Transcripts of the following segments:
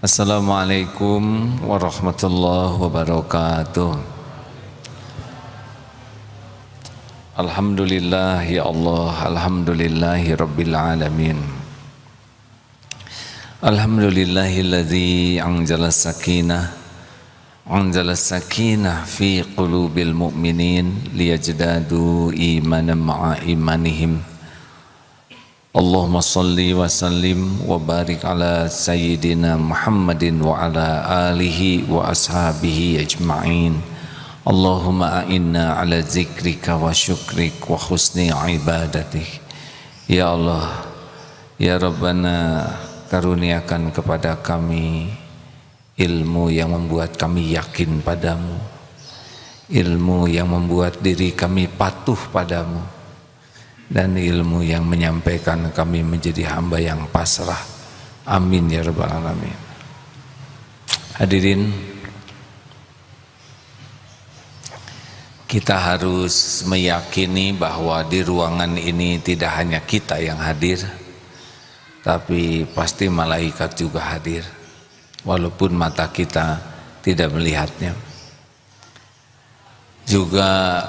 Assalamualaikum warahmatullahi wabarakatuh. Alhamdulillah ya Allah, alhamdulillahi rabbil alamin. Alhamdulillahilladzi anzala sakinah fi qulubil mu'minin liyajdadu imanan ma'a imanihim. Allahumma salli wa sallim wa barik ala sayyidina Muhammadin wa ala alihi wa ashabihi ajma'in. Allahumma a'inna ala zikrika wa syukrik wa husni ibadatik. Ya Allah, ya Rabbana, karuniakan kepada kami ilmu yang membuat kami yakin padamu, ilmu yang membuat diri kami patuh padamu, dan ilmu yang menyampaikan kami menjadi hamba yang pasrah. Amin ya rabbal alamin. Hadirin, kita harus meyakini bahwa di ruangan ini tidak hanya kita yang hadir, tapi pasti malaikat juga hadir, walaupun mata kita tidak melihatnya. Juga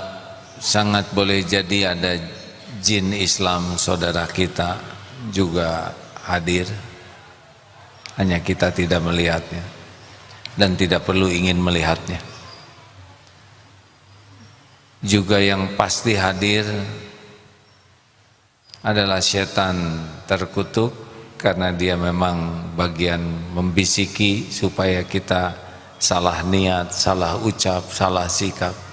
sangat boleh jadi ada jin Islam saudara kita juga hadir, hanya kita tidak melihatnya dan tidak perlu ingin melihatnya. Juga yang pasti hadir adalah setan terkutuk, karena dia memang bagian membisiki supaya kita salah niat, salah ucap, salah sikap.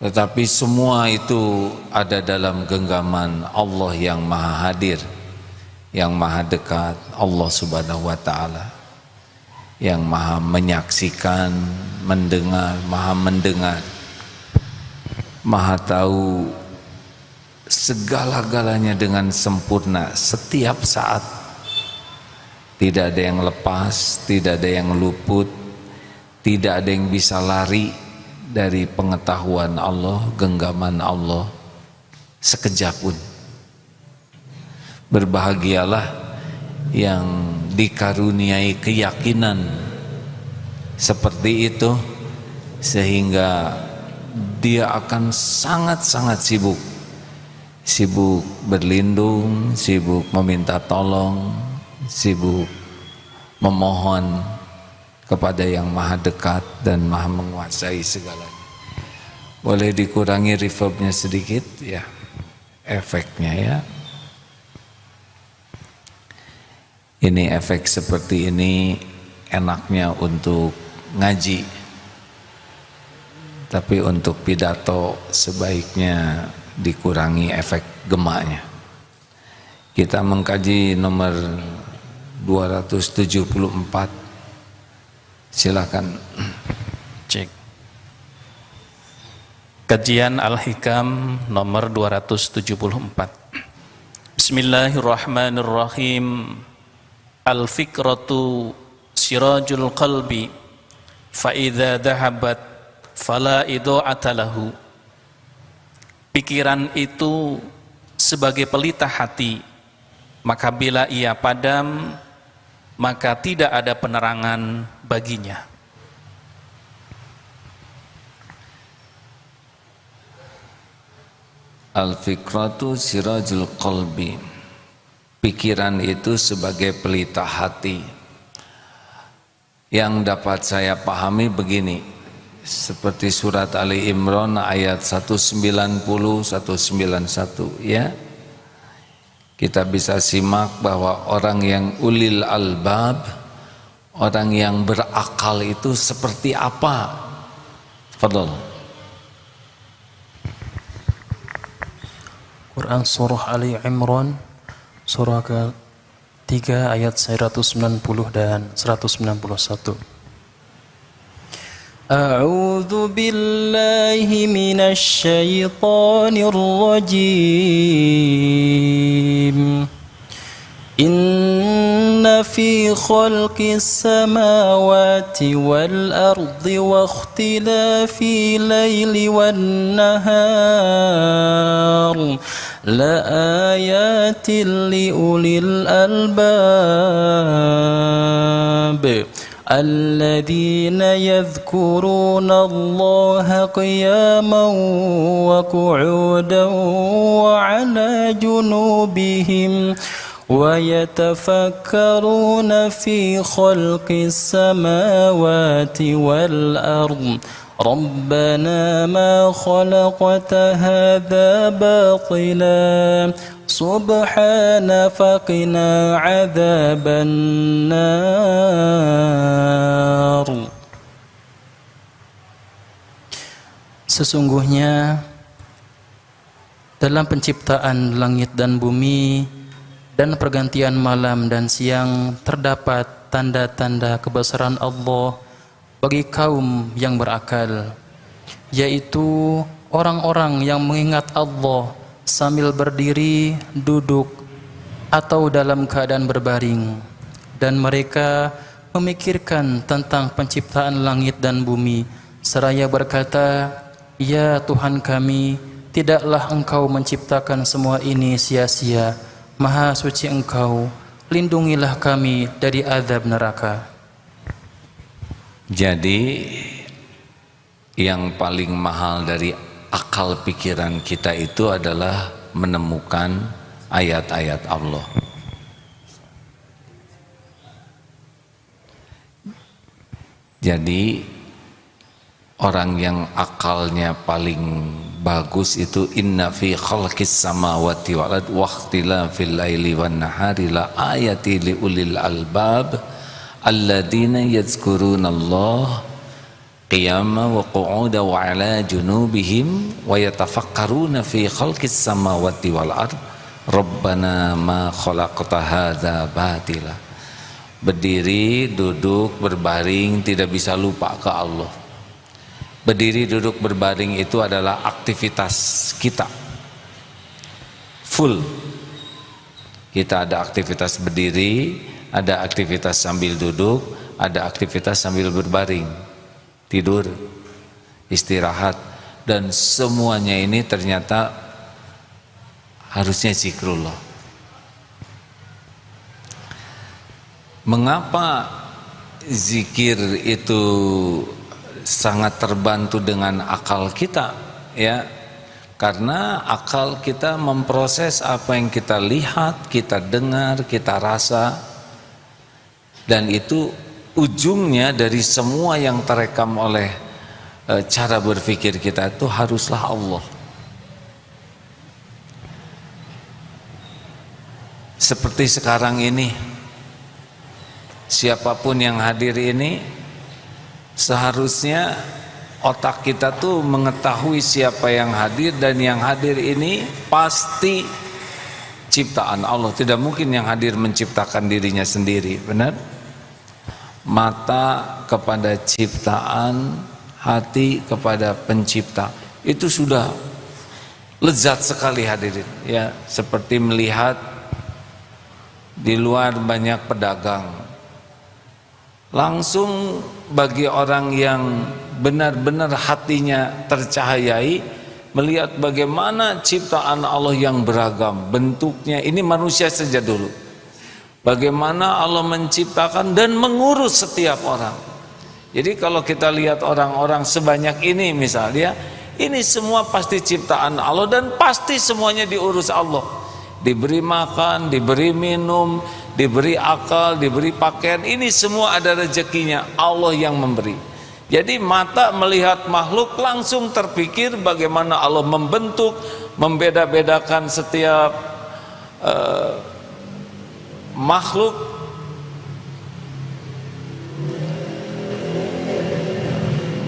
Tetapi semua itu ada dalam genggaman Allah yang maha hadir, yang maha dekat, Allah subhanahu wa ta'ala, yang maha menyaksikan, mendengar, maha tahu segala-galanya dengan sempurna setiap saat. Tidak ada yang lepas, tidak ada yang luput, tidak ada yang bisa lari dari pengetahuan Allah, genggaman Allah sekejap pun. Berbahagialah yang dikaruniai keyakinan seperti itu, sehingga dia akan sangat-sangat sibuk berlindung, sibuk meminta tolong, sibuk memohon kepada yang maha dekat dan maha menguasai segalanya. Boleh dikurangi reverbnya sedikit ya, efeknya ya. Ini efek seperti ini enaknya untuk ngaji, tapi untuk pidato sebaiknya dikurangi efek gemaknya. Kita mengkaji nomor 274. Silakan. Cek. Kajian Al-Hikam nomor 274. Bismillahirrahmanirrahim. Al-fikratu sirajul qalbi, fa idza dhahabat fala idha'ata lahu. Pikiran itu sebagai pelita hati, maka bila ia padam, maka tidak ada penerangan baginya. Al-fikratu sirajul qalbi. Pikiran itu sebagai pelita hati. Yang dapat saya pahami begini, seperti surat Ali Imran ayat 190, 191 ya. Kita bisa simak bahwa orang yang ulil albab, orang yang berakal itu seperti apa? Fadhal. Quran surah Ali Imran surah ke-3 ayat 190 dan 191. A'udzu billahi minasy syaithanir rajim. Inna fi khalqis samawati wal ardi wa ikhtilafi laili wan nahar la ayatin li ulil albab. الذين يذكرون الله قياما وقعودا وعلى جنوبهم ويتفكرون في خلق السماوات والأرض ربنا ما خلقت هذا باطلا سبحان فقنا عذاب النار. Sesungguhnya dalam penciptaan langit dan bumi dan pergantian malam dan siang terdapat tanda-tanda kebesaran Allah bagi kaum yang berakal, yaitu orang-orang yang mengingat Allah sambil berdiri, duduk, atau dalam keadaan berbaring, dan mereka memikirkan tentang penciptaan langit dan bumi seraya berkata, ya Tuhan kami, tidaklah Engkau menciptakan semua ini sia-sia. Maha suci Engkau, lindungilah kami dari azab neraka. Jadi yang paling mahal dari akal pikiran kita itu adalah menemukan ayat-ayat Allah. Jadi orang yang akalnya paling bagus itu inna fi khalqis samawati wal ardi wa ikhtilafil laili wan nahari la ayati li ulil albab alladzina yadhkurunallaha qiyaman wa qu'udan wa 'ala junubihim wa yatafakkaruna fi khalqis samawati wal ardi rabbana ma khalaqta hadza batila. Berdiri, duduk, berbaring, tidak bisa lupa ke Allah. Berdiri, duduk, berbaring itu adalah aktivitas kita full. Kita ada aktivitas berdiri, ada aktivitas sambil duduk, ada aktivitas sambil berbaring, tidur, istirahat, dan semuanya ini ternyata harusnya zikrullah. Mengapa zikir itu sangat terbantu dengan akal kita, ya? Karena akal kita memproses apa yang kita lihat, kita dengar, kita rasa, dan itu ujungnya dari semua yang terekam oleh cara berpikir kita itu haruslah Allah. Seperti sekarang ini, siapapun yang hadir ini seharusnya otak kita tuh mengetahui siapa yang hadir, dan yang hadir ini pasti ciptaan Allah. Tidak mungkin yang hadir menciptakan dirinya sendiri, benar? Mata kepada ciptaan, hati kepada pencipta, itu sudah lezat sekali hadirin, ya. Seperti melihat di luar banyak pedagang, langsung bagi orang yang benar-benar hatinya tercahayai melihat bagaimana ciptaan Allah yang beragam bentuknya. Ini manusia saja dulu, bagaimana Allah menciptakan dan mengurus setiap orang. Jadi kalau kita lihat orang-orang sebanyak ini misalnya, ini semua pasti ciptaan Allah dan pasti semuanya diurus Allah. Diberi makan, diberi minum, diberi akal, diberi pakaian, ini semua ada rezekinya, Allah yang memberi. Jadi mata melihat makhluk langsung terpikir bagaimana Allah membentuk, membeda-bedakan setiap makhluk.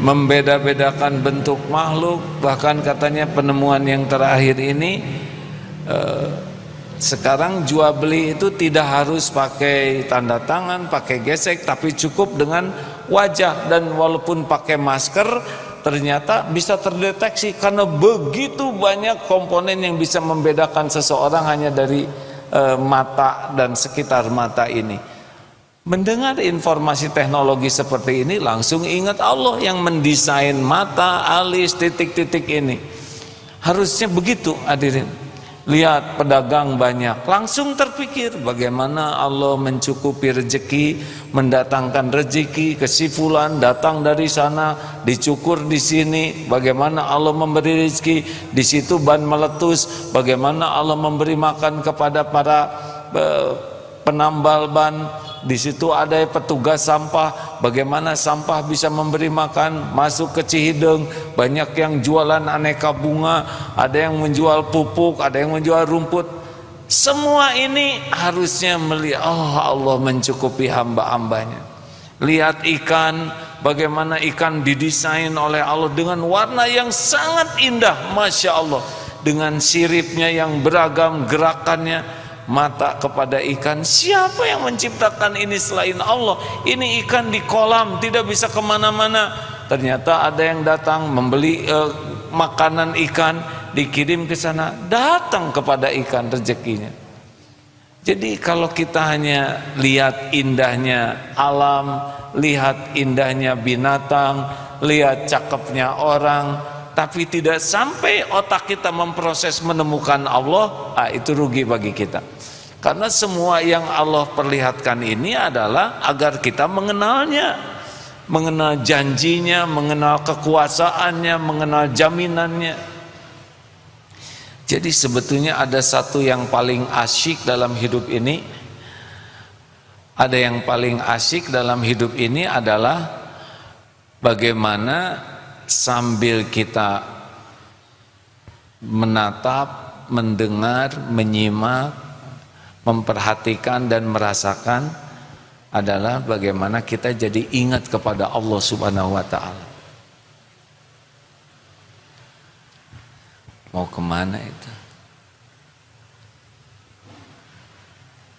Membeda-bedakan bentuk makhluk. Bahkan katanya penemuan yang terakhir ini, sekarang jual beli itu tidak harus pakai tanda tangan, pakai gesek, tapi cukup dengan wajah. Dan walaupun pakai masker, ternyata bisa terdeteksi karena begitu banyak komponen yang bisa membedakan seseorang hanya dari mata dan sekitar mata ini. Mendengar informasi teknologi seperti ini, langsung ingat Allah yang mendesain mata, alis, titik-titik ini. Harusnya begitu hadirin. Lihat pedagang banyak, langsung terpikir bagaimana Allah mencukupi rezeki, mendatangkan rezeki ke si fulan, datang dari sana, dicukur di sini, bagaimana Allah memberi rezeki, di situ ban meletus, bagaimana Allah memberi makan kepada para penambal ban, di situ ada petugas sampah, bagaimana sampah bisa memberi makan, masuk ke Cihideng, banyak yang jualan aneka bunga, ada yang menjual pupuk, ada yang menjual rumput. Semua ini harusnya melihat, oh Allah mencukupi hamba-hambanya. Lihat ikan, bagaimana ikan didesain oleh Allah dengan warna yang sangat indah, Masya Allah, dengan siripnya yang beragam, gerakannya. Mata kepada ikan, siapa yang menciptakan ini selain Allah? Ini ikan di kolam, tidak bisa kemana-mana. Ternyata ada yang datang membeli makanan ikan, dikirim ke sana, datang kepada ikan rezekinya. Jadi kalau kita hanya lihat indahnya alam, lihat indahnya binatang, lihat cakepnya orang, tapi tidak sampai otak kita memproses menemukan Allah, itu rugi bagi kita. Karena semua yang Allah perlihatkan ini adalah agar kita mengenalnya, mengenal janjinya, mengenal kekuasaannya, mengenal jaminannya. Jadi sebetulnya ada satu yang paling asyik dalam hidup ini. Ada yang paling asyik dalam hidup ini adalah bagaimana sambil kita menatap, mendengar, menyimak, memperhatikan dan merasakan adalah bagaimana kita jadi ingat kepada Allah Subhanahu wa ta'ala. Mau kemana itu?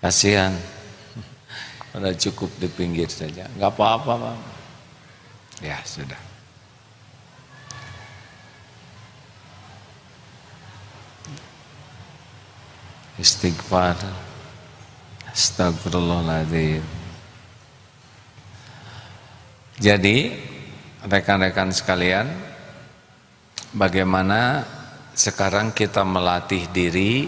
Kasihan, udah cukup di pinggir saja, nggak apa-apa Pak. Ya sudah. Istighfar. Astagfirullahaladzim. Jadi rekan-rekan sekalian, bagaimana sekarang kita melatih diri,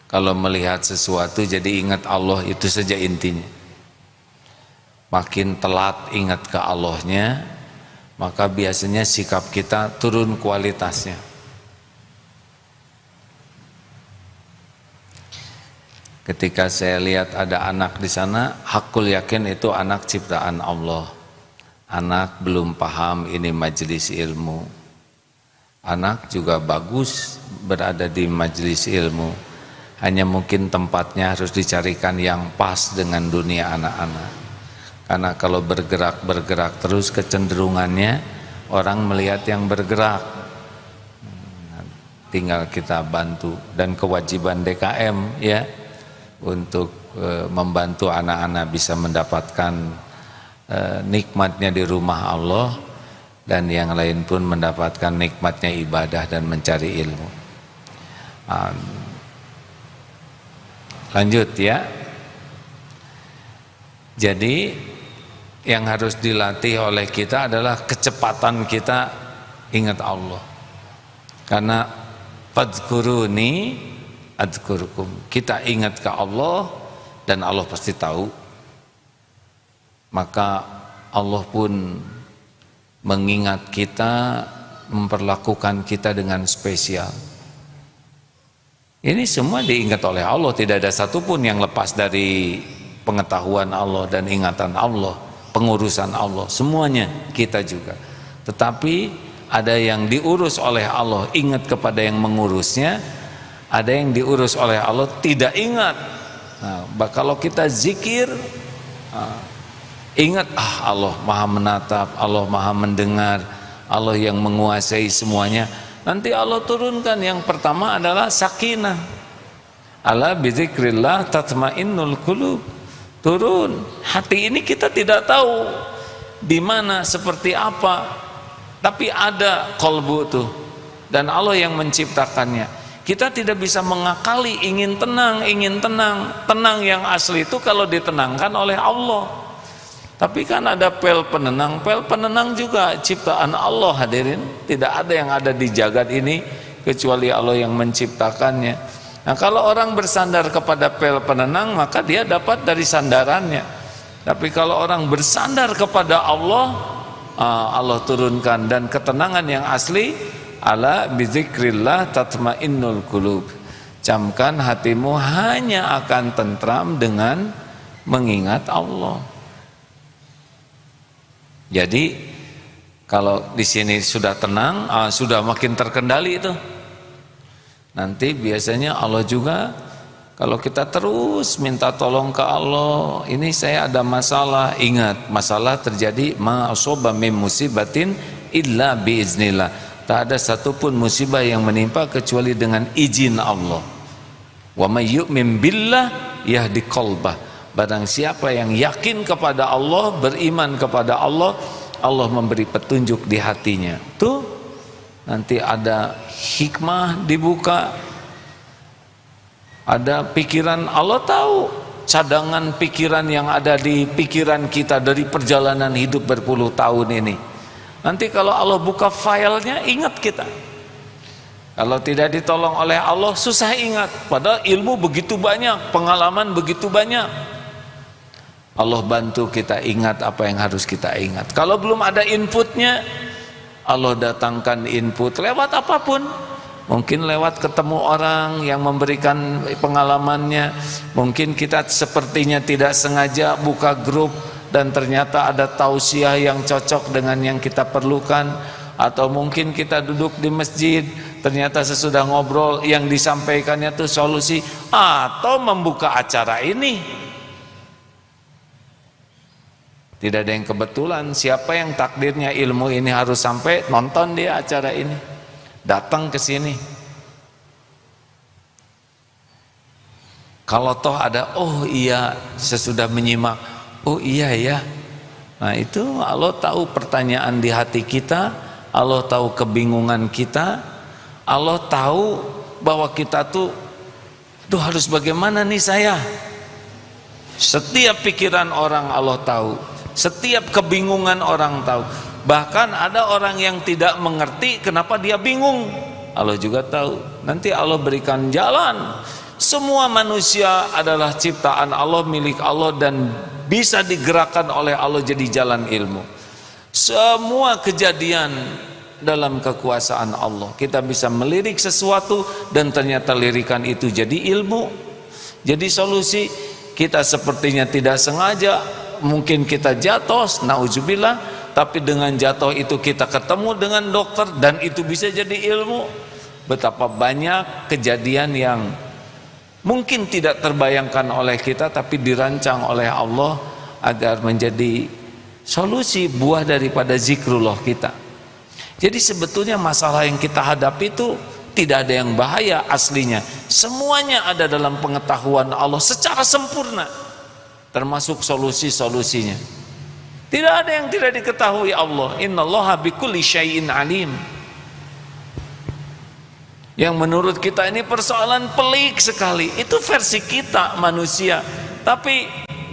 kalau melihat sesuatu jadi ingat Allah, itu saja intinya. Makin telat ingat ke Allahnya, maka biasanya sikap kita turun kualitasnya. Ketika saya lihat ada anak di sana, hakul yakin itu anak ciptaan Allah. Anak belum paham ini majelis ilmu. Anak juga bagus berada di majelis ilmu. Hanya mungkin tempatnya harus dicarikan yang pas dengan dunia anak-anak. Karena kalau bergerak terus kecenderungannya orang melihat yang bergerak. Tinggal kita bantu, dan kewajiban DKM ya, untuk membantu anak-anak bisa mendapatkan nikmatnya di rumah Allah, dan yang lain pun mendapatkan nikmatnya ibadah dan mencari ilmu. Lanjut ya. Jadi yang harus dilatih oleh kita adalah kecepatan kita ingat Allah. Karena fadzkuruni adzkurkum, kita ingat ke Allah dan Allah pasti tahu. Maka Allah pun mengingat kita, memperlakukan kita dengan spesial. Ini semua diingat oleh Allah, tidak ada satupun yang lepas dari pengetahuan Allah dan ingatan Allah, pengurusan Allah, semuanya kita juga. Tetapi ada yang diurus oleh Allah, ingat kepada yang mengurusnya. Ada yang diurus oleh Allah, tidak ingat. Nah, kalau kita zikir, ingat, Allah maha menatap, Allah maha mendengar, Allah yang menguasai semuanya. Nanti Allah turunkan, yang pertama adalah sakinah. Ala bizikrillah tatmainnul qulub. Turun. Hati ini kita tidak tahu di mana, seperti apa, tapi ada qalbu tuh, dan Allah yang menciptakannya. Kita tidak bisa mengakali ingin tenang, tenang yang asli itu kalau ditenangkan oleh Allah. Tapi kan ada pel penenang juga ciptaan Allah, hadirin. Tidak ada yang ada di jagat ini kecuali Allah yang menciptakannya. Nah, kalau orang bersandar kepada pel penenang, maka dia dapat dari sandarannya. Tapi kalau orang bersandar kepada Allah, Allah turunkan, dan ketenangan yang asli, ala bizikrillah tatmainnul qulub. Camkan hatimu hanya akan tentram dengan mengingat Allah. Jadi kalau di sini sudah tenang, sudah makin terkendali itu. Nanti biasanya Allah juga, kalau kita terus minta tolong ke Allah, ini saya ada masalah, ingat masalah terjadi ma asaba min musibatin illa biiznillah. Tak ada satupun musibah yang menimpa kecuali dengan izin Allah. Wa may yu'min billah yahdi qalbah. Barang siapa yang yakin kepada Allah, beriman kepada Allah, Allah memberi petunjuk di hatinya. Tuh, nanti ada hikmah dibuka, ada pikiran. Allah tahu cadangan pikiran yang ada di pikiran kita dari perjalanan hidup berpuluh tahun ini. Nanti kalau Allah buka filenya, ingat kita. Kalau tidak ditolong oleh Allah, susah ingat. Padahal ilmu begitu banyak, pengalaman begitu banyak. Allah bantu kita ingat apa yang harus kita ingat. Kalau belum ada inputnya, Allah datangkan input lewat apapun. Mungkin lewat ketemu orang yang memberikan pengalamannya. Mungkin kita sepertinya tidak sengaja buka grup dan ternyata ada tausiah yang cocok dengan yang kita perlukan. Atau mungkin kita duduk di masjid, ternyata sesudah ngobrol yang disampaikannya itu solusi. Atau membuka acara ini, tidak ada yang kebetulan. Siapa yang takdirnya ilmu ini harus sampai, nonton dia acara ini, datang ke sini. Kalau toh ada, oh iya, sesudah menyimak, oh iya ya. Nah itu Allah tahu pertanyaan di hati kita, Allah tahu kebingungan kita, Allah tahu bahwa kita tuh harus bagaimana nih saya. Setiap pikiran orang Allah tahu. Setiap kebingungan orang tahu. Bahkan ada orang yang tidak mengerti kenapa dia bingung, Allah juga tahu. Nanti Allah berikan jalan. Semua manusia adalah ciptaan Allah, milik Allah, dan bisa digerakkan oleh Allah jadi jalan ilmu. Semua kejadian dalam kekuasaan Allah. Kita bisa melirik sesuatu dan ternyata lirikan itu jadi ilmu, jadi solusi. Kita sepertinya tidak sengaja, mungkin kita jatuh, nauzubillah, tapi dengan jatuh itu kita ketemu dengan dokter dan itu bisa jadi ilmu. Betapa banyak kejadian yang mungkin tidak terbayangkan oleh kita tapi dirancang oleh Allah agar menjadi solusi, buah daripada zikrullah kita. Jadi sebetulnya masalah yang kita hadapi itu tidak ada yang bahaya aslinya. Semuanya ada dalam pengetahuan Allah secara sempurna, termasuk solusi-solusinya. Tidak ada yang tidak diketahui Allah. Innallaha bikulli syai'in alim. Yang menurut kita ini persoalan pelik sekali, itu versi kita manusia. Tapi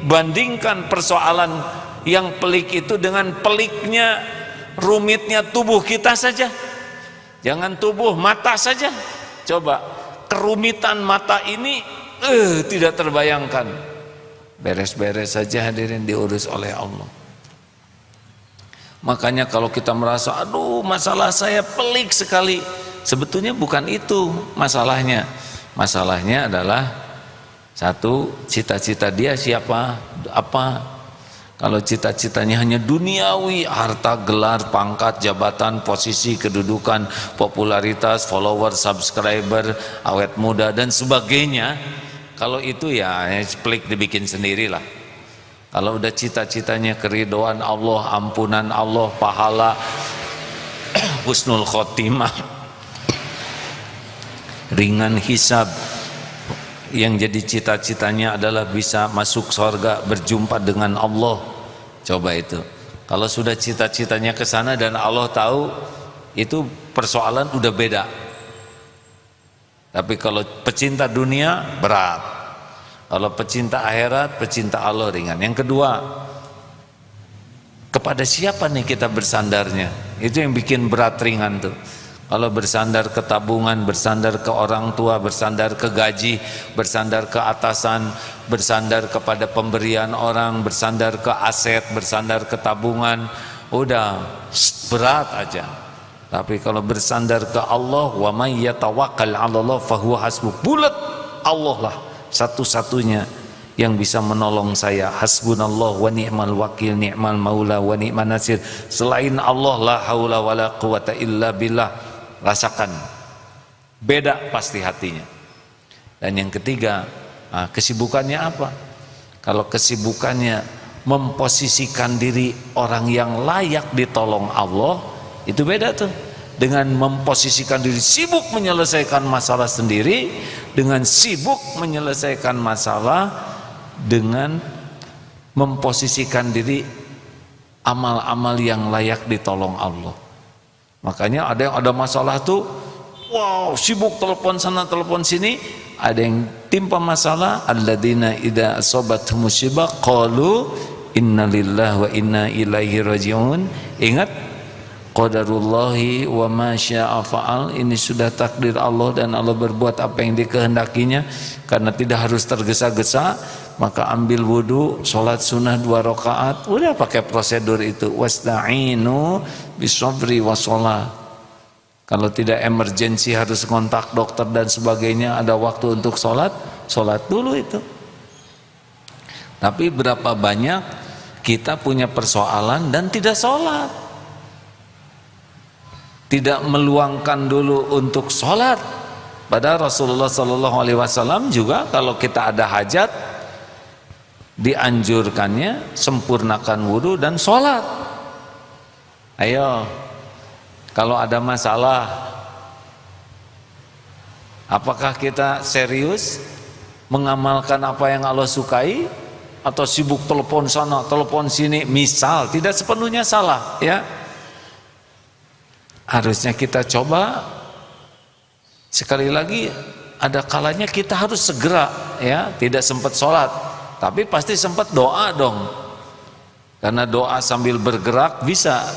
bandingkan persoalan yang pelik itu dengan peliknya, rumitnya tubuh kita saja. Jangan tubuh, mata saja. Coba kerumitan mata ini tidak terbayangkan. Beres-beres saja hadirin, diurus oleh Allah. Makanya kalau kita merasa aduh masalah saya pelik sekali, sebetulnya bukan itu masalahnya. Masalahnya adalah satu, cita-cita dia siapa, apa. Kalau cita-citanya hanya duniawi, harta, gelar, pangkat, jabatan, posisi, kedudukan, popularitas, follower, subscriber, awet muda dan sebagainya, kalau itu ya pelik dibikin sendirilah. Kalau udah cita-citanya keridhaan Allah, ampunan Allah, pahala, husnul khotimah, ringan hisab, yang jadi cita-citanya adalah bisa masuk surga, berjumpa dengan Allah. Coba itu. Kalau sudah cita-citanya ke sana dan Allah tahu, itu persoalan udah beda. Tapi kalau pecinta dunia berat. Kalau pecinta akhirat, pecinta Allah ringan. Yang kedua, kepada siapa nih kita bersandarnya? Itu yang bikin berat ringan tuh. Kalau bersandar ke tabungan, bersandar ke orang tua, bersandar ke gaji, bersandar ke atasan, bersandar kepada pemberian orang, bersandar ke aset, bersandar ke tabungan, udah berat aja. Tapi kalau bersandar ke Allah, wa may yatawakkal 'alallah fahuwa hasbuh, bulat, Allah lah satu-satunya yang bisa menolong saya. Hasbunallah wa ni'mal wakil, ni'mal maula wa ni'man nasir. Selain Allah la haula wala quwata illa billah. Rasakan, beda pasti hatinya. Dan yang ketiga, kesibukannya apa? Kalau kesibukannya memposisikan diri orang yang layak ditolong Allah, itu beda tuh. Dengan memposisikan diri sibuk menyelesaikan masalah sendiri, dengan sibuk menyelesaikan masalah dengan memposisikan diri amal-amal yang layak ditolong Allah. Makanya ada yang ada masalah tuh, wow, sibuk telepon sana telepon sini. Ada yang timpa masalah, alladzina idza asabathum musibah qalu innalillahi wa inna ilaihi rajiun. Ingat, qadarullahi wa ma syaa fa'al. Ini sudah takdir Allah dan Allah berbuat apa yang dikehendakinya. Karena tidak harus tergesa-gesa, maka ambil wudu, sholat sunnah 2 rakaat, udah pakai prosedur itu. Wasta'inu bisabri wassalah. Kalau tidak emergensi harus kontak dokter dan sebagainya, ada waktu untuk sholat, sholat dulu itu. Tapi berapa banyak kita punya persoalan dan tidak sholat, tidak meluangkan dulu untuk sholat. Padahal Rasulullah SAW juga kalau kita ada hajat, dianjurkannya sempurnakan wudu dan sholat. Ayo, kalau ada masalah, apakah kita serius mengamalkan apa yang Allah sukai, atau sibuk telepon sana telepon sini? Misal, tidak sepenuhnya salah ya, harusnya kita coba. Sekali lagi, ada kalanya kita harus segera ya, tidak sempat sholat tapi pasti sempat doa dong, karena doa sambil bergerak bisa.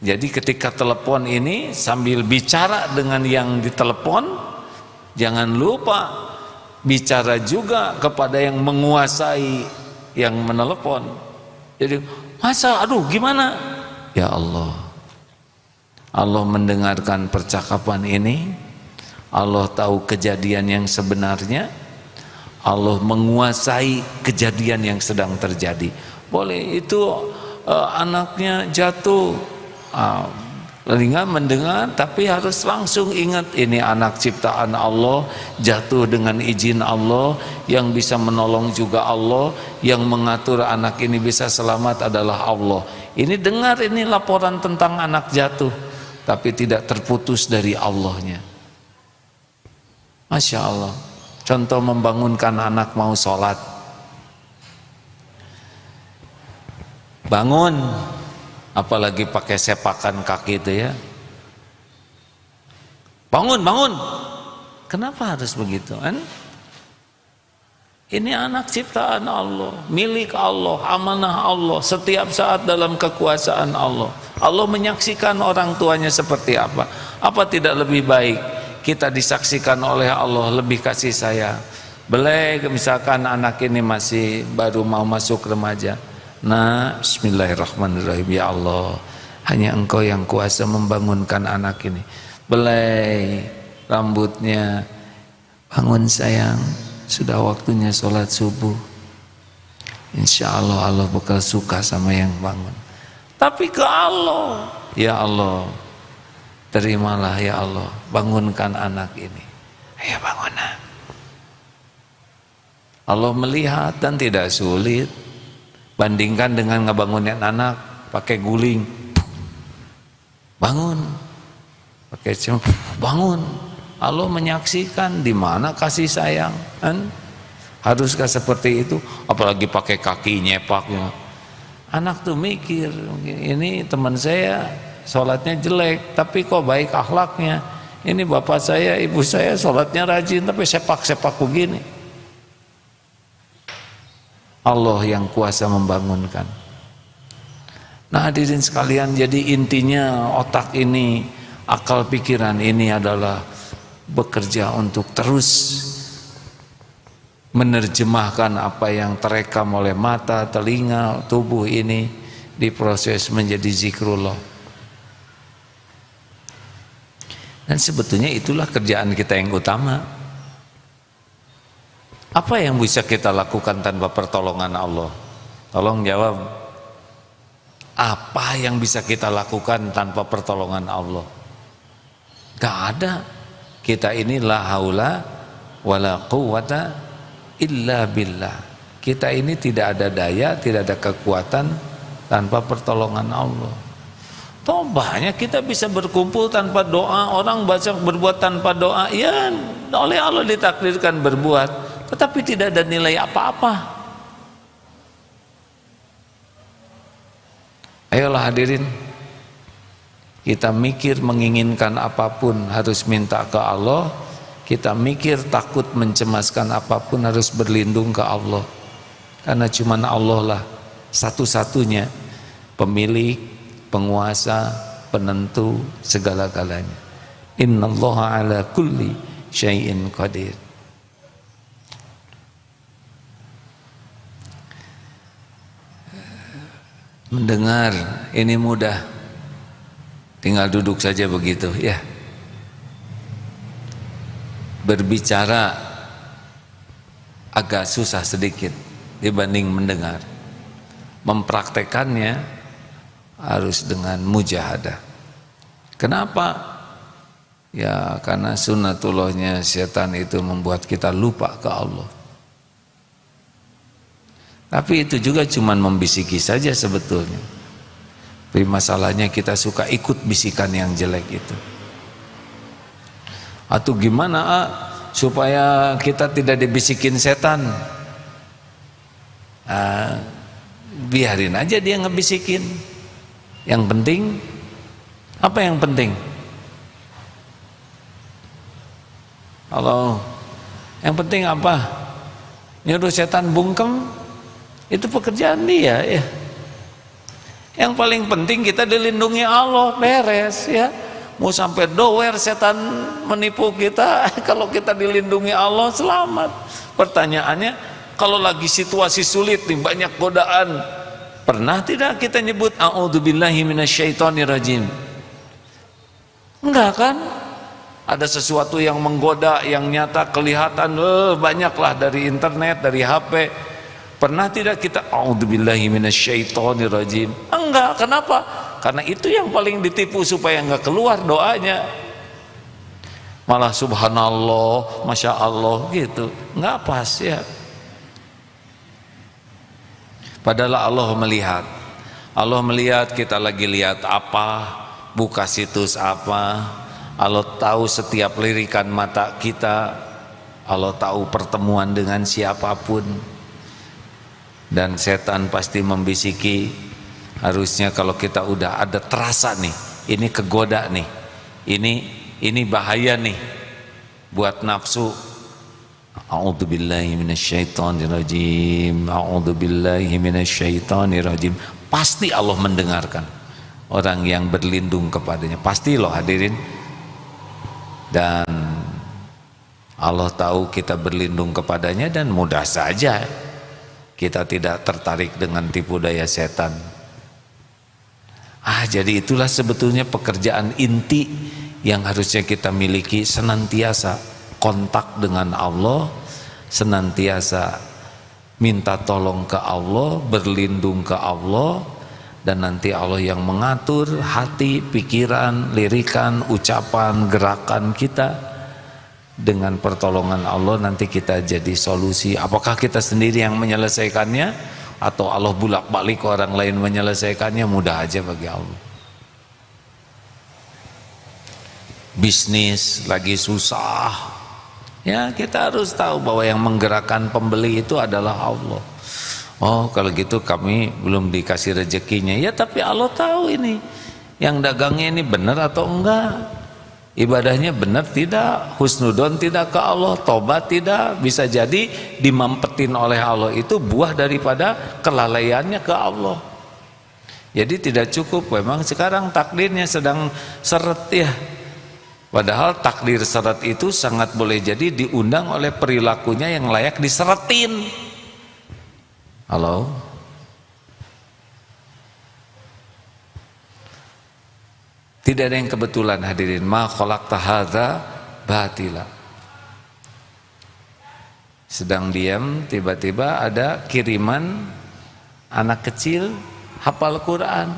Jadi ketika telepon ini sambil bicara dengan yang ditelepon, jangan lupa bicara juga kepada yang menguasai yang menelepon. Jadi masa aduh gimana, ya Allah, Allah mendengarkan percakapan ini, Allah tahu kejadian yang sebenarnya, Allah menguasai kejadian yang sedang terjadi. Boleh itu anaknya jatuh, telinga mendengar, tapi harus langsung ingat ini anak ciptaan Allah, jatuh dengan izin Allah, yang bisa menolong juga Allah, yang mengatur anak ini bisa selamat adalah Allah. Ini dengar ini laporan tentang anak jatuh, tapi tidak terputus dari Allahnya. Masya Allah. Contoh membangunkan anak mau sholat, bangun, apalagi pakai sepakan kaki itu ya, bangun, bangun. Kenapa harus begitu kan? Ini anak ciptaan Allah, milik Allah, amanah Allah, setiap saat dalam kekuasaan Allah. Allah menyaksikan orang tuanya seperti apa. Apa tidak lebih baik kita disaksikan oleh Allah, lebih kasih sayang? Boleh misalkan anak ini masih baru mau masuk remaja, nah bismillahirrahmanirrahim, ya Allah, hanya Engkau yang kuasa membangunkan anak ini. Belai rambutnya, bangun sayang, sudah waktunya sholat subuh. Insya Allah Allah bakal suka sama yang bangun. Tapi ke Allah, ya Allah, terimalah ya Allah, bangunkan anak ini. Ayo bangun. Allah melihat dan tidak sulit. Bandingkan dengan ngebangunin anak pakai guling, bangun, pakai bangun. Allah menyaksikan di mana kasih sayang kan? Haruskah seperti itu? Apalagi pakai kaki nyepaknya. Anak tuh mikir, ini teman saya sholatnya jelek tapi kok baik akhlaknya. Ini bapak saya, ibu saya sholatnya rajin tapi sepak-sepak begini. Allah yang kuasa membangunkan. Nah hadirin sekalian, jadi intinya otak ini akal pikiran ini adalah bekerja untuk terus menerjemahkan apa yang terekam oleh mata, telinga, tubuh ini diproses menjadi zikrullah. Dan sebetulnya itulah kerjaan kita yang utama. Apa yang bisa kita lakukan tanpa pertolongan Allah? Tolong jawab. Apa yang bisa kita lakukan tanpa pertolongan Allah? Gak ada. Kita ini la haula wala quwwata illa billah. Kita ini tidak ada daya, tidak ada kekuatan tanpa pertolongan Allah. Toh banyak kita bisa berkumpul tanpa doa, orang baca berbuat tanpa doa, ya oleh Allah ditakdirkan berbuat, tetapi tidak ada nilai apa-apa. Ayolah hadirin, kita mikir menginginkan apapun harus minta ke Allah. Kita mikir takut mencemaskan apapun harus berlindung ke Allah. Karena cuma Allah lah satu-satunya pemilik, penguasa, penentu segala-galanya. Innallaha ala kulli syai'in qadir. Mendengar ini mudah, tinggal duduk saja begitu ya. Berbicara agak susah sedikit dibanding mendengar. Mempraktekannya harus dengan mujahadah. Kenapa? Ya karena sunnatullahnya setan itu membuat kita lupa ke Allah. Tapi itu juga cuma membisiki saja sebetulnya. Tapi masalahnya kita suka ikut bisikan yang jelek itu. Atau gimana supaya kita tidak dibisikin setan? Biarin aja dia ngebisikin. Yang penting, apa yang penting? Halo, yang penting apa? Nyuruh setan bungkem, itu pekerjaan dia ya. Yang paling penting kita dilindungi Allah, beres ya. Mau sampai dower setan menipu kita, kalau kita dilindungi Allah selamat. Pertanyaannya, kalau lagi situasi sulit nih, banyak godaan, pernah tidak kita nyebut a'udzubillahi minasyaitonirrajim? Enggak kan? Ada sesuatu yang menggoda, yang nyata kelihatan, banyaklah dari internet, dari HP. Pernah tidak kita a'udzubillahi minasyaitonirrajim? Enggak, kenapa? Karena itu yang paling ditipu supaya enggak keluar doanya. Malah subhanallah, masya Allah gitu, enggak pas ya. Padahal Allah melihat. Allah melihat kita lagi lihat apa, buka situs apa. Allah tahu setiap lirikan mata kita. Allah tahu pertemuan dengan siapapun. Dan setan pasti membisiki. Harusnya kalau kita udah ada terasa nih, ini kegoda nih, ini bahaya nih buat nafsu. A'udzubillahi minasyaitonirrajim. A'udzubillahi minasyaitonirrajim. Pasti Allah mendengarkan orang yang berlindung kepadanya. Pasti loh hadirin. Dan Allah tahu kita berlindung kepadanya dan mudah saja kita tidak tertarik dengan tipu daya setan. Jadi itulah sebetulnya pekerjaan inti yang harusnya kita miliki, senantiasa kontak dengan Allah, senantiasa minta tolong ke Allah, berlindung ke Allah, dan nanti Allah yang mengatur hati, pikiran, lirikan, ucapan, gerakan kita. Dengan pertolongan Allah nanti kita jadi solusi. Apakah kita sendiri yang menyelesaikannya atau Allah bolak-balik orang lain menyelesaikannya? Mudah aja bagi Allah. Bisnis lagi susah, ya kita harus tahu bahwa yang menggerakkan pembeli itu adalah Allah. Oh kalau gitu kami belum dikasih rezekinya, ya tapi Allah tahu ini yang dagangnya ini benar atau enggak, ibadahnya benar tidak, husnudon tidak ke Allah, tobat tidak. Bisa jadi dimampetin oleh Allah itu buah daripada kelalaiannya ke Allah. Jadi tidak cukup, memang sekarang takdirnya sedang seret ya. Padahal takdir seret itu sangat boleh jadi diundang oleh perilakunya yang layak diseretin. Halo? Tidak ada yang kebetulan hadirin. Ma khalaqta hadza batila. Sedang diam, tiba-tiba ada kiriman anak kecil hafal Quran.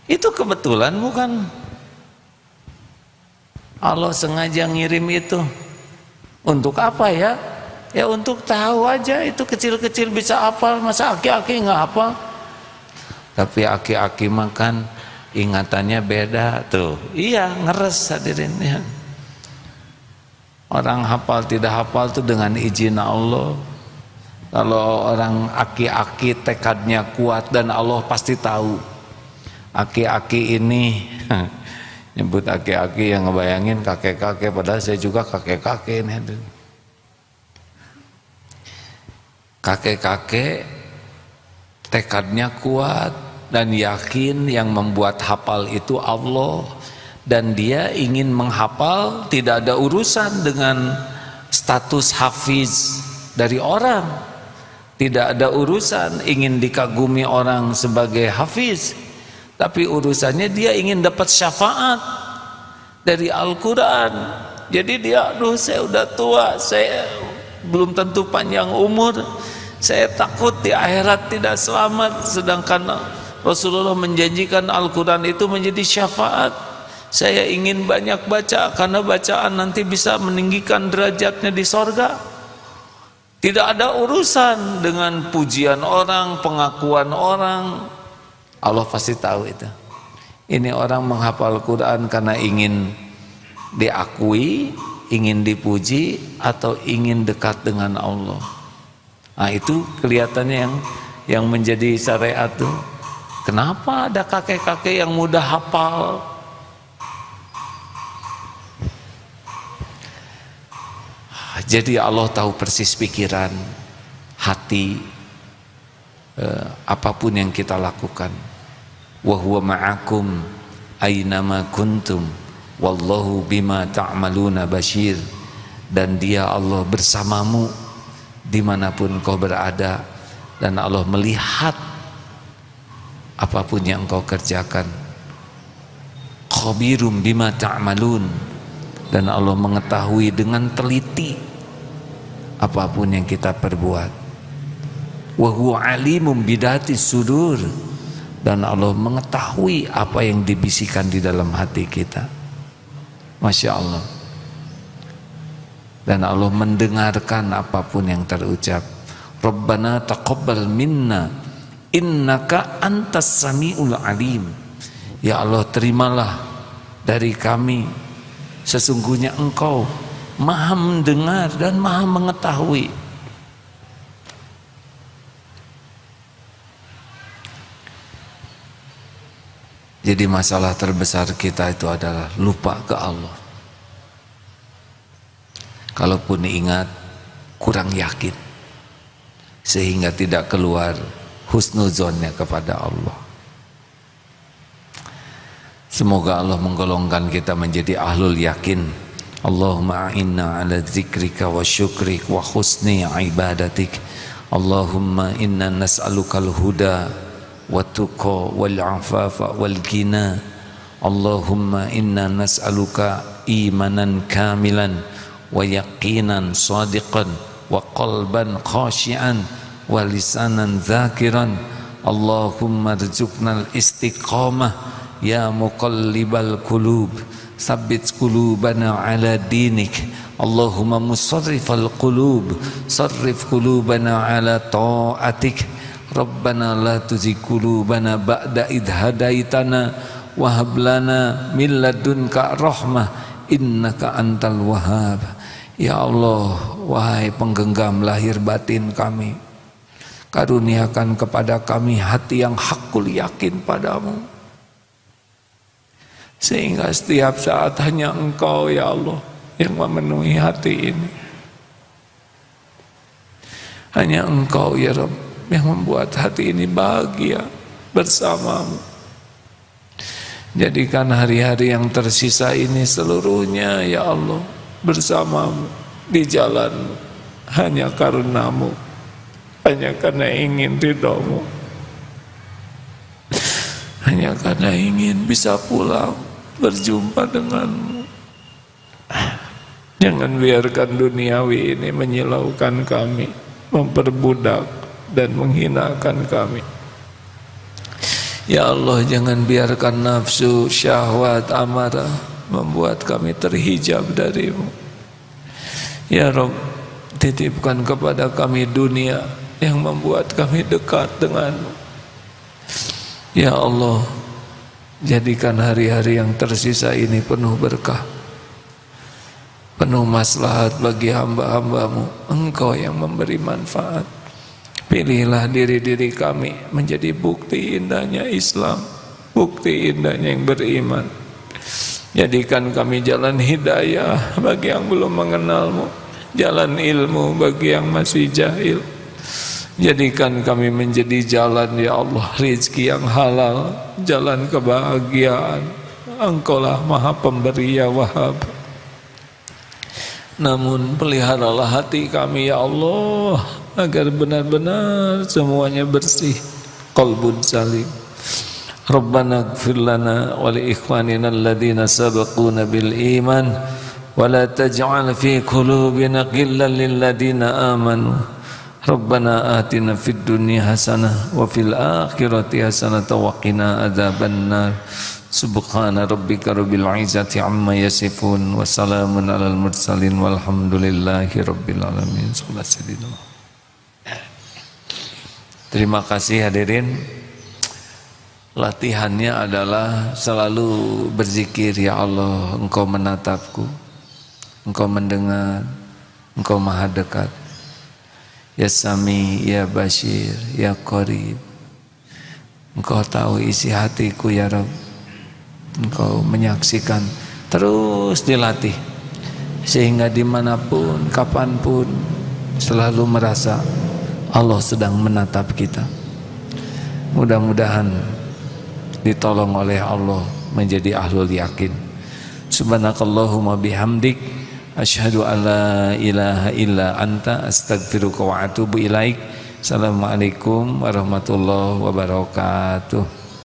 Itu kebetulan bukan? Allah sengaja ngirim itu. Untuk apa ya? Ya untuk tahu aja itu kecil-kecil bisa hafal, masa aki-aki nggak hafal? Tapi aki-aki makan ingatannya beda tuh. Iya, ngeres hadirin ya. Orang hafal tidak hafal tuh dengan izin Allah. Kalau orang aki-aki tekadnya kuat dan Allah pasti tahu. Aki-aki ini nyebut aki-aki yang ngebayangin kakek-kakek, padahal saya juga kakek-kakek ini. Kakek-kakek tekadnya kuat dan yakin yang membuat hafal itu Allah, dan dia ingin menghafal, tidak ada urusan dengan status hafiz dari orang, tidak ada urusan ingin dikagumi orang sebagai hafiz, tapi urusannya dia ingin dapat syafaat dari Al-Quran. Jadi dia, aduh saya udah tua, saya belum tentu panjang umur, saya takut di akhirat tidak selamat, sedangkan Rasulullah menjanjikan Al-Quran itu menjadi syafaat. Saya ingin banyak baca karena bacaan nanti bisa meninggikan derajatnya di sorga. Tidak ada urusan dengan pujian orang, pengakuan orang. Allah pasti tahu itu. Ini orang menghafal Quran karena ingin diakui, ingin dipuji, atau ingin dekat dengan Allah. Nah itu kelihatannya yang menjadi syariat tuh. Kenapa ada kakek-kakek yang mudah hafal? Jadi Allah tahu persis pikiran, hati, apapun yang kita lakukan. Wa huwa ma'akum aynama kuntum wallahu bima ta'maluna basyir. Dan dia Allah bersamamu dimanapun kau berada, dan Allah melihat apapun yang kau kerjakan. Khabirum bima ta'malun, dan Allah mengetahui dengan teliti apapun yang kita perbuat. Wa huwa alimum bidati sudur, dan Allah mengetahui apa yang dibisikkan di dalam hati kita. Masya Allah. Dan Allah mendengarkan apapun yang terucap. Rabbana taqabbal minna innaka antas sami'ul alim. Ya Allah, terimalah dari kami, sesungguhnya Engkau Maha mendengar dan Maha mengetahui. Jadi masalah terbesar kita itu adalah lupa ke Allah. Kalaupun ingat, kurang yakin, sehingga tidak keluar husnuzonnya kepada Allah. Semoga Allah menggolongkan kita menjadi ahlul yakin. Allahumma a'inna ala zikrika wa syukrik wa husni ibadatik. Allahumma inna nas'alukal huda wa tuqa wal afafa wal ghina. Allahumma inna nas'aluka imanan kamilan wa yaqinan sadiqan wa qalban khashi'an wa lisanan zakiran. Allahumma rzuqnal istiqamah ya muqallibal qulub, sabbit qulubana ala dinik. Allahumma musarrifal qulub, sarrif qulubana ala ta'atik. Rabbana la tuzigh qulubana ba'da idh hadaitana wa hab lana min ladunka rahmah innaka antal wahhab. Ya Allah, wahai penggenggam lahir batin kami, karuniakan kepada kami hati yang hakul yakin padamu, sehingga setiap saat hanya Engkau ya Allah yang memenuhi hati ini. Hanya Engkau ya Rabb yang membuat hati ini bahagia bersamamu. Jadikan hari-hari yang tersisa ini seluruhnya ya Allah bersamamu di jalanmu, hanya karunamu, hanya karena ingin ridhomu, hanya karena ingin bisa pulang berjumpa denganmu. Jangan biarkan duniawi ini menyilaukan kami, memperbudak dan menghinakan kami. Ya Allah, jangan biarkan nafsu, syahwat, amarah membuat kami terhijab darimu. Ya Rabb, titipkan kepada kami dunia yang membuat kami dekat denganmu. Ya Allah, jadikan hari-hari yang tersisa ini penuh berkah, penuh maslahat bagi hamba-hambamu. Engkau yang memberi manfaat. Pilihlah diri-diri kami menjadi bukti indahnya Islam, bukti indahnya yang beriman. Jadikan kami jalan hidayah bagi yang belum mengenalmu, jalan ilmu bagi yang masih jahil. Jadikan kami menjadi jalan ya Allah rizki yang halal, jalan kebahagiaan. Engkaulah Maha Pemberi ya Wahhab. Namun peliharalah hati kami ya Allah, agar benar-benar semuanya bersih, qalbun salim. Rabbana ighfir lana wa li ikhwanina alladhina sabaquna bil iman wa la taj'al fi qulubina ghillan lil ladzina amanu. Rabbana atina fid dunya hasanah wa fil akhirati hasanah wa qina adzabannar. Subhana rabbika rabbil izzati amma yasifun wa salamun alal mursalin walhamdulillahi rabbil alamin. Terima kasih hadirin. Latihannya adalah selalu berzikir, ya Allah, Engkau menatapku, Engkau mendengar, Engkau maha dekat. Ya Sami, ya Bashir, ya Qarib. Engkau tahu isi hatiku ya Rabb. Engkau menyaksikan. Terus dilatih sehingga dimanapun, kapanpun selalu merasa Allah sedang menatap kita. Mudah-mudahan ditolong oleh Allah menjadi ahlul yakin. Subhanakallahumma bihamdik asyhadu an la ilaha illa anta astaghfiruka wa atubu ilaik. Assalamualaikum warahmatullahi wabarakatuh.